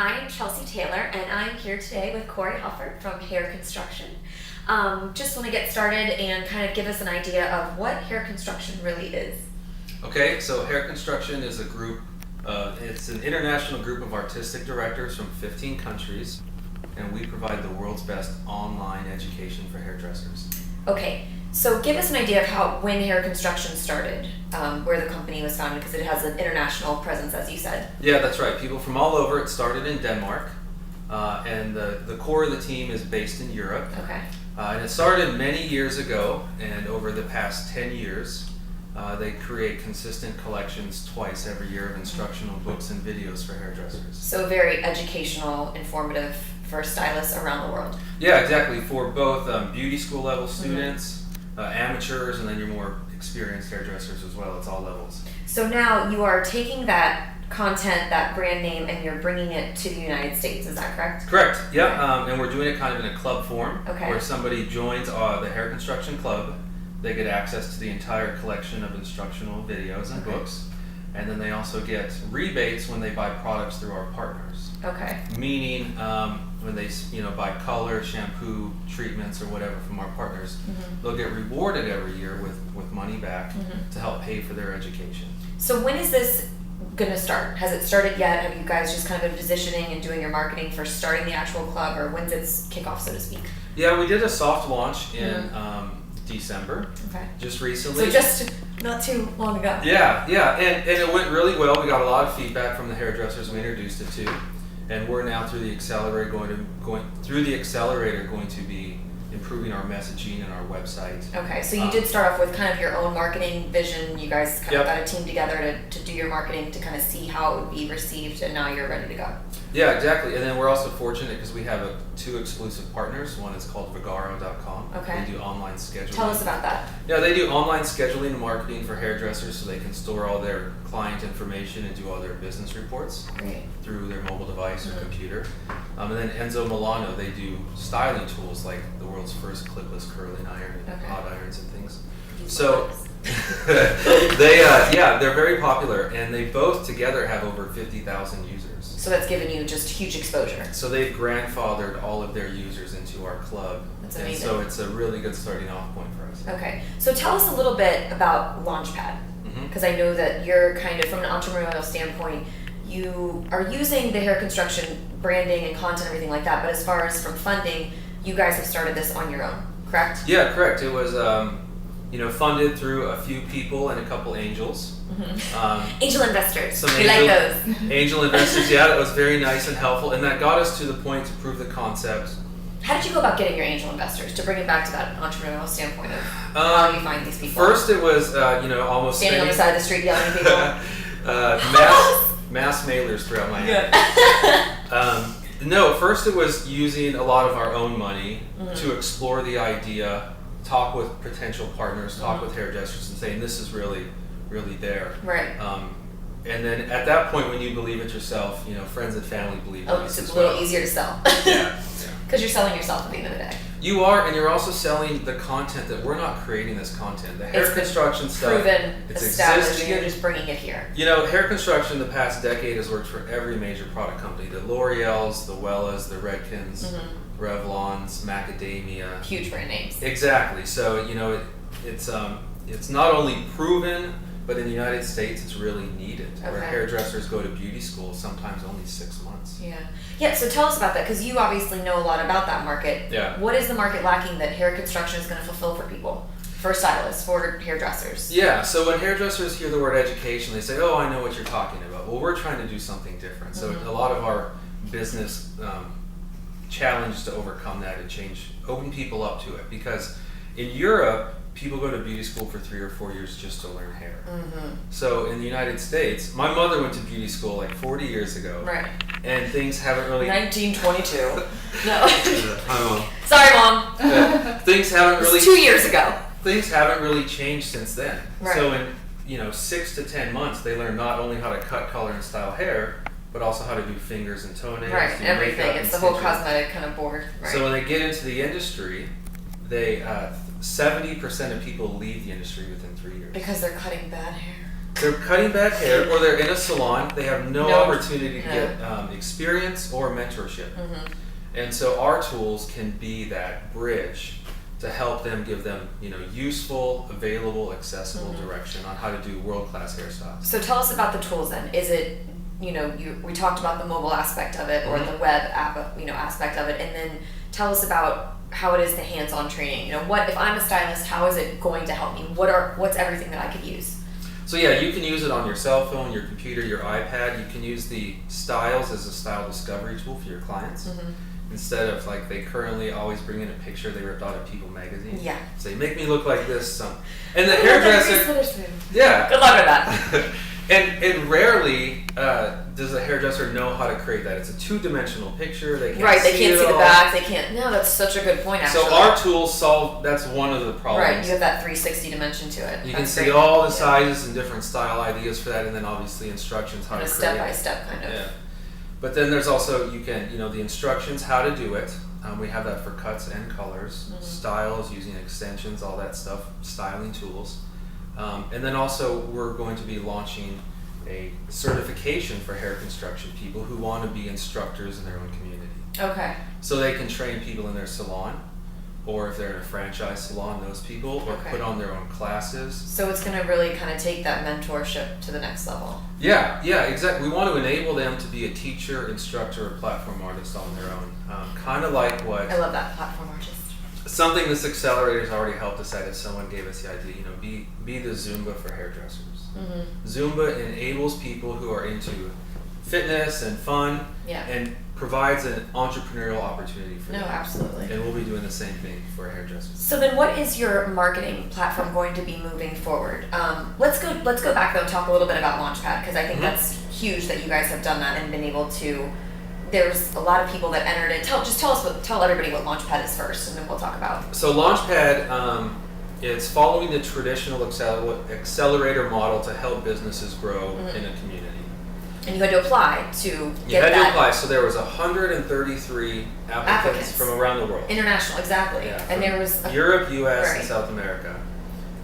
I'm Chelsea Taylor, and I'm here today with Corey Hufford from Hair Construction. Just want to get started and kind of give us an idea of what hair construction really is. Okay, so Hair Construction is a group, it's an international group of artistic directors from 15 countries, and we provide the world's best online education for hairdressers. Okay, so give us an idea of when Hair Construction started, where the company was founded, because it has an international presence, as you said. Yeah, that's right. People from all over. It started in Denmark, and the core of the team is based in Europe. Okay. And it started many years ago, and over the past 10 years, they create consistent collections twice every year of instructional books and videos for hairdressers. So very educational, informative for stylists around the world. Yeah, exactly. For both beauty school level students, amateurs, and then your more experienced hairdressers as well. It's all levels. So now you are taking that content, that brand name, and you're bringing it to the United States. Is that correct? Correct. Yeah, and we're doing it kind of in a club form, Okay. where somebody joins the Hair Construction Club. They get access to the entire collection of instructional videos and Okay. books, and then they also get rebates when they buy products through our partners. Okay. Meaning, when they buy color, shampoo, treatments, or whatever from our partners, they'll get rewarded every year with money back to help pay for their education. So when is this going to start? Has it started yet? Have you guys just kind of been positioning and doing your marketing for starting the actual club, or when's its kickoff, so to speak? Yeah, we did a soft launch in December, Okay. just recently. So just not too long ago. Yeah, and it went really well. We got a lot of feedback from the hairdressers we introduced it to, and we're now through the accelerator going to be improving our messaging and our website. Okay, so you did start off with kind of your own marketing vision. You guys kind of got a team together to do your marketing to kind of see how it would be received, and now you're ready to go. Yeah, exactly. And then we're also fortunate because we have two exclusive partners. One is called Vagaro.com. Okay. They do online scheduling. Tell us about that. Yeah, they do online scheduling and marketing for hairdressers, so they can store all their client information and do all their business reports Great. through their mobile device or computer. And then Enzo Milano, they do styling tools like the world's first clipless curling iron and hot irons and things. So they're very popular, and they both together have over 50,000 users. So that's given you just huge exposure. So they've grandfathered all of their users into our club. That's and amazing. so it's a really good starting off point for us. Okay, so tell us a little bit about Launchpad, because I know that you're kind of, from an entrepreneurial standpoint, you are using the hair construction branding and content, everything like that, but as far as from funding, you guys have started this on your own, correct? Yeah, correct. It was funded through a few people and a couple angels. Angel investors, Some we like those. Angel investors, yeah, that was very nice and helpful, and that got us to the point to prove the concept. How did you go about getting your angel investors, to bring it back to that entrepreneurial standpoint of how you find these people? First it was, almost standing on the side of the street yelling at people. mass mailers throughout Miami. No, first it was using a lot of our own money to explore the idea, talk with potential partners, talk with hairdressers, and saying this is really, really there. Right. And then at that point, when you believe it yourself, friends and family believe it. Oh, so it's a little easier to sell. Yeah. Because you're selling yourself at the end of the day. You are, and you're also selling the content that we're not creating this content. The hair construction stuff, proven, it's established, existing. you're just bringing it here. Hair construction the past decade has worked for every major product company. The L'Oreals, the Wellas, the Redkins, Revlons, Macadamia. Huge brand names. Exactly. So, it's not only proven, but in the United States it's really needed. Where Okay. hairdressers go to beauty school sometimes only 6 months. Yeah, so tell us about that, because you obviously know a lot about that market. Yeah. What is the market lacking that hair construction is going to fulfill for people? For stylists, for hairdressers? Yeah, so when hairdressers hear the word education, they say, oh, I know what you're talking about. Well, we're trying to do something different. So a lot of our business challenge to overcome that and open people up to it. Because in Europe, people go to beauty school for 3 or 4 years just to learn hair. So in the United States, my mother went to beauty school like 40 years ago. Right. And things haven't really... 1922. No. Hi, Mom. Sorry, Mom. Things haven't really... It was 2 years ago. Things haven't really changed since then. Right. So in 6 to 10 months, they learn not only how to cut, color, and style hair, but also how to do fingers and toenails. Right, do everything. makeup It's and the whole stitching. cosmetic kind of board. Right. So when they get into the industry, they 70% of people leave the industry within 3 years. Because they're cutting bad hair. They're cutting back hair, or they're in a salon. They have no opportunity to get experience or mentorship. And so our tools can be that bridge to help them, give them, useful, available, accessible direction on how to do world-class hairstyles. So tell us about the tools then. Is it, we talked about the mobile aspect of it, or the web app, aspect of it, and then tell us about how it is the hands-on training. What if I'm a stylist? How is it going to help me? What's everything that I could use? So yeah, you can use it on your cell phone, your computer, your iPad. You can use the styles as a style discovery tool for your clients. Instead of like they currently always bring in a picture they ripped out of People magazine. Yeah. Say, make me look like this. And the hairdresser. Yeah. Good luck with that. And rarely does the hairdresser know how to create that. It's a two-dimensional picture. They can't they can't see the back. They can't. No, that's such a good point. Actually. So our tools solve. That's one of the problems. Right. You have that 360 dimension to it. You can see all the sizes and different style ideas for that, and then obviously instructions how to create it. Step-by-step kind of. Yeah. But then there's also, you can, the instructions how to do it. We have that for cuts and colors, styles, using extensions, all that stuff, styling tools. And then also we're going to be launching a certification for hair construction people who want to be instructors in their own community. Okay. So they can train people in their salon, or if they're in a franchise salon, those people, or put on their own classes. So it's going to really kind of take that mentorship to the next level. Yeah, exactly. We want to enable them to be a teacher, instructor, or platform artist on their own. Kind of like what... I love that, platform artist. Something this accelerator's already helped us at is someone gave us the idea, be the Zumba for hairdressers. Zumba enables people who are into fitness and fun and provides an entrepreneurial opportunity for them. No, absolutely. And we'll be doing the same thing for hairdressers. So then what is your marketing platform going to be moving forward? Let's go back though and talk a little bit about Launchpad, because I think that's huge that you guys have done that and been able to. There's a lot of people that entered it. Tell everybody what Launchpad is first, and then we'll talk about. So Launchpad, it's following the traditional accelerator model to help businesses grow in a community. And you had to apply to get that. You had to apply. So there was 133 applicants from around the world. International, exactly. Yeah, and there was Europe, US, and South America.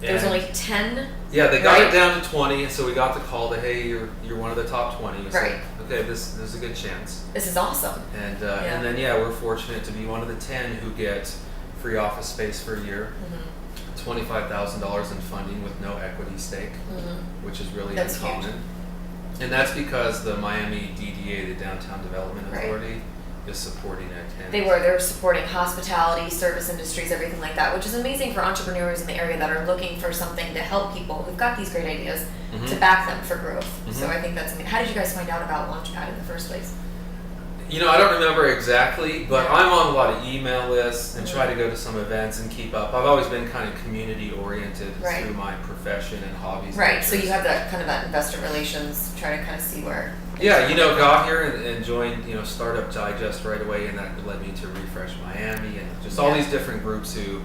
There was only 10. Yeah, they got it down to 20, and so we got the call that, hey, you're one of the top 20. We said, okay, there's a good chance. This is awesome. And then we're fortunate to be one of the 10 who get free office space for a year, $25,000 in funding with no equity stake, which is really uncommon. Huge. And that's because the Miami DDA, the Downtown Development Authority, is supporting it. And they're supporting hospitality, service industries, everything like that, which is amazing for entrepreneurs in the area that are looking for something to help people who've got these great ideas to back them for growth. So I think that's amazing. How did you guys find out about Launchpad in the first place? I don't remember exactly, but I'm on a lot of email lists and try to go to some events and keep up. I've always been kind of community oriented through my profession and hobbies. Right, so you have that investor relations, try to kind of see where. Yeah, got here and joined, Startup Digest right away, and that led me to Refresh Miami and just all these different groups who,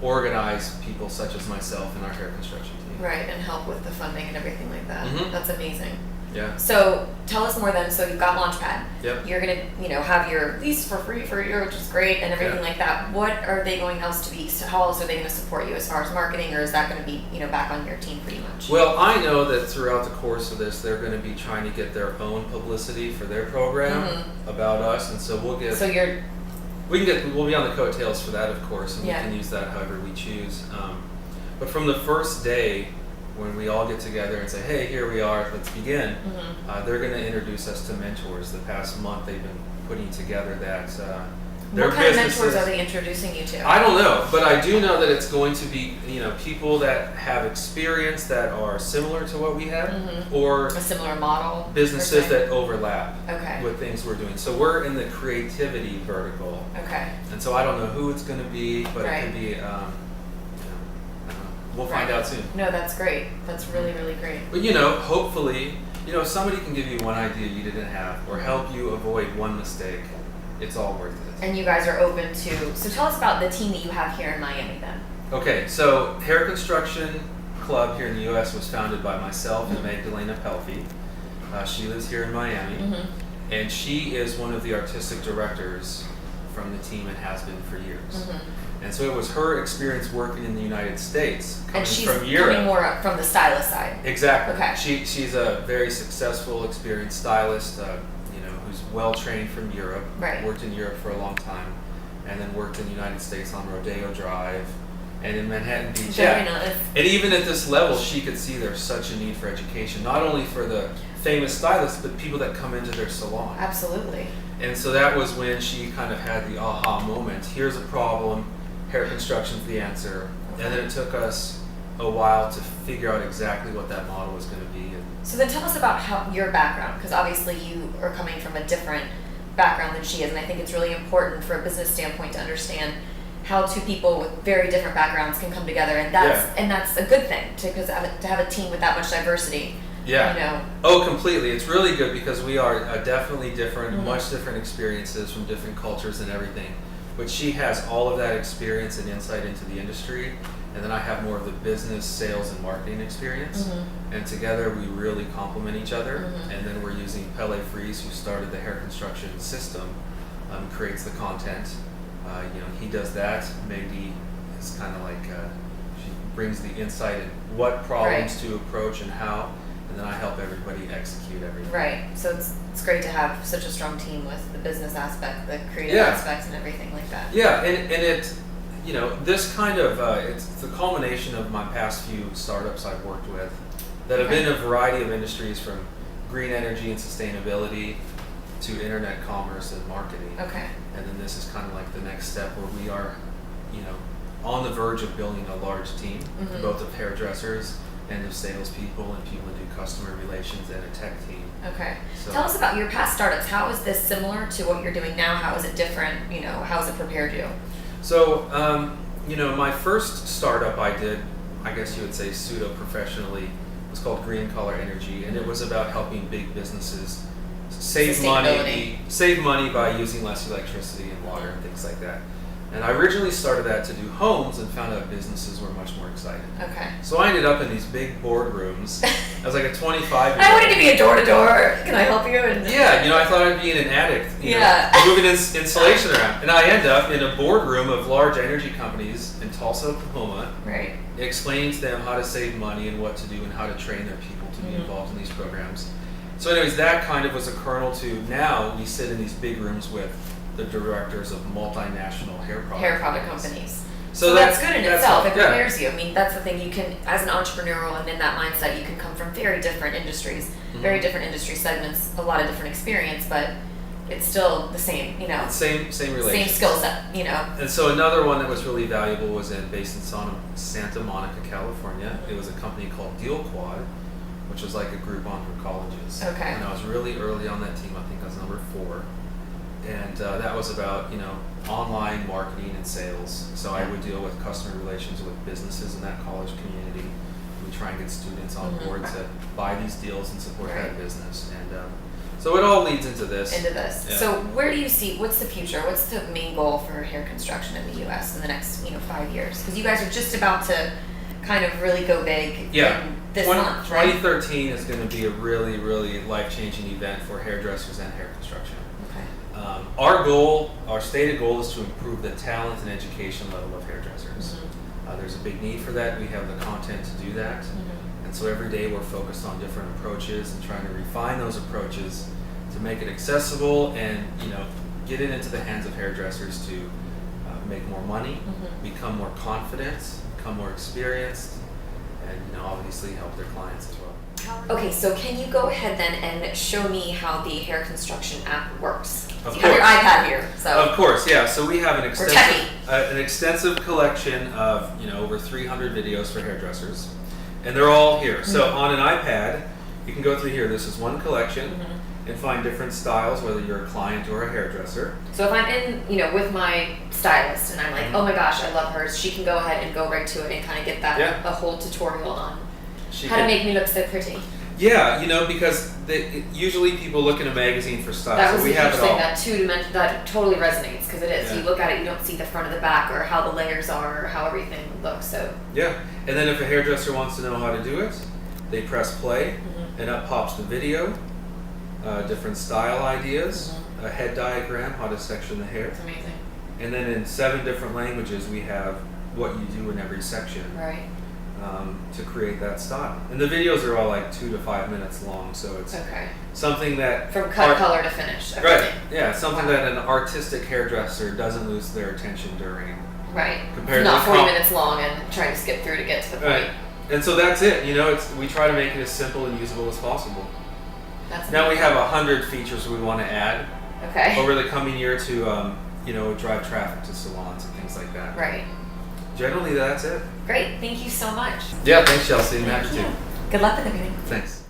organize people such as myself in our hair construction team. Right, and help with the funding and everything like that. That's amazing. Yeah. So tell us more then. So you've got Launchpad. Yep. You're gonna, have your lease for free for a year, which is great, and everything like that. What are they going else to be? How else are they going to support you as far as marketing, or is that going to be, back on your team pretty much? Well, I know that throughout the course of this, they're going to be trying to get their own publicity for their program about us, and so we'll get. So we'll be on the coattails for that, of course, and we can use that however we choose. But from the first day, when we all get together and say, hey, here we are, let's begin, they're going to introduce us to mentors. The past month they've been putting together that what kind of mentors are they introducing you to? I don't know, but I do know that it's going to be people that have experience that are similar to what we have, or a similar model, businesses that overlap with things we're doing. So we're in the creativity vertical. Okay. And so I don't know who it's going to be, but it could be. We'll find out soon. No, that's great. That's really, really great. But hopefully, if somebody can give you one idea you didn't have, or help you avoid one mistake, it's all worth it. And you guys are open to. So tell us about the team that you have here in Miami, then. Okay, so Hair Construction Club here in the U.S. was founded by myself and Magdalena Pelfy. She lives here in Miami, and she is one of the artistic directors from the team and has been for years. And so it was her experience working in the United States, coming And she's from Europe. coming more up from the stylist side. Exactly. Okay. She's a very successful, experienced stylist, who's well trained from Europe. Right. Worked in Europe for a long time, and then worked in the United States on Rodeo Drive, and in Manhattan Beach. Very nice. And even at this level, she could see there's such a need for education, not only for the famous stylists, but people that come into their salon. Absolutely. And so that was when she kind of had the aha moment. Here's a problem, hair construction's the answer. And then it took us a while to figure out exactly what that model was going to be. So then tell us about how your background, because obviously you are coming from a different background than she is, and I think it's really important for a business standpoint to understand how two people with very different backgrounds can come together, and that's a good thing to have a team with that much diversity. Yeah. Oh, completely. It's really good because we are definitely different, much different experiences from different cultures and everything. But she has all of that experience and insight into the industry, and then I have more of the business, sales, and marketing experience. And together we really complement each other. And then we're using Pele Fries, who started the hair construction system, creates the content. He does that. Maggie is kind of like she brings the insight in what problems to approach and how. And then I help everybody execute everything. Right. So it's great to have such a strong team with the business aspect, the creative aspects, and everything like that. Yeah, and it, this kind of, it's the culmination of my past few startups I've worked with that have been a variety of industries, from green energy and sustainability to internet commerce and marketing. Okay. And then this is kind of like the next step where we are, on the verge of building a large team, both of hairdressers and of salespeople and people who do customer relations and a tech team. Okay. So, tell us about your past startups. How is this similar to what you're doing now? How is it different? How has it prepared you? So, my first startup I did, I guess you would say pseudo-professionally, was called Green Color Energy, and it was about helping big businesses save money by using less electricity and water and things like that. And I originally started that to do homes and found out businesses were much more excited. Okay. So I ended up in these big boardrooms. I was like a 25-year-old. I wanted to be a door-to-door. Can I help you? Yeah, I thought I'd be an addict, moving insulation around. And I end up in a boardroom of large energy companies in Tulsa, Oklahoma, explaining to them how to save money and what to do and how to train their people to be involved in these programs. So anyways, that kind of was a kernel to now we sit in these big rooms with the directors of multinational hair product companies. So that's good in itself. It prepares you. I mean, that's the thing. You can, as an entrepreneur and in that mindset, you can come from very different industries, very different industry segments, a lot of different experience, but it's still the same, Same relation. Same skill set, And so another one that was really valuable was based in Santa Monica, California. It was a company called Deal Quad, which was like a Groupon for colleges. Okay. And I was really early on that team. I think I was number 4. And that was about, online marketing and sales. So I would deal with customer relations with businesses in that college community. We try and get students on board to buy these deals and support that business. And so it all leads into this. Yeah. So where do you see, what's the future? What's the main goal for hair construction in the U.S. in the next, 5 years? Because you guys are just about to kind of really go big this month, right? 2013 is going to be a really, really life-changing event for hairdressers and hair construction. Our stated goal is to improve the talent and education level of hairdressers. There's a big need for that. We have the content to do that. And so every day we're focused on different approaches and trying to refine those approaches to make it accessible and, get it into the hands of hairdressers to make more money, become more confident, become more experienced, and, obviously help their clients as well. Okay, so can you go ahead then and show me how the hair construction app works? Of course. You have your iPad here, so. Of course, yeah. So we have an extensive collection of over 300 videos for hairdressers, and they're all here. So on an iPad, you can go through here. This is one collection, and find different styles, whether you're a client or a hairdresser. So if I'm in, with my stylist, and I'm like, oh my gosh, I love hers, she can go ahead and go right to it and kind of get that a whole tutorial on how to make me look so pretty. Yeah, because usually people look in a magazine for style. That was so we have it all. That totally resonates because it is. Yeah. You look at it, you don't see the front of the back or how the layers are or how everything looks. So yeah, and then if a hairdresser wants to know how to do it, they press play, and up pops the video, different style ideas, a head diagram, how to section the hair. It's amazing. and then in 7 different languages we have what you do in every section. Right. To create that style. And the videos are all like 2 to 5 minutes long, so it's Okay. something that From cut, color to finish. right, Everything. yeah, something Wow. that an artistic hairdresser doesn't lose their attention during. Right. Compared Not to 40 comp- minutes long and trying to skip through to get to the point. Right. And so that's it. You know, we try to make it as simple and usable as possible. That's Now we amazing. have 100 features we want to add Okay. over the coming year to, drive traffic to salons and things like that. Right. Generally, that's it. Great. Thank you so much. Yeah, thanks, Chelsea. I'm happy Thank to. you. Good luck with everything. Thanks.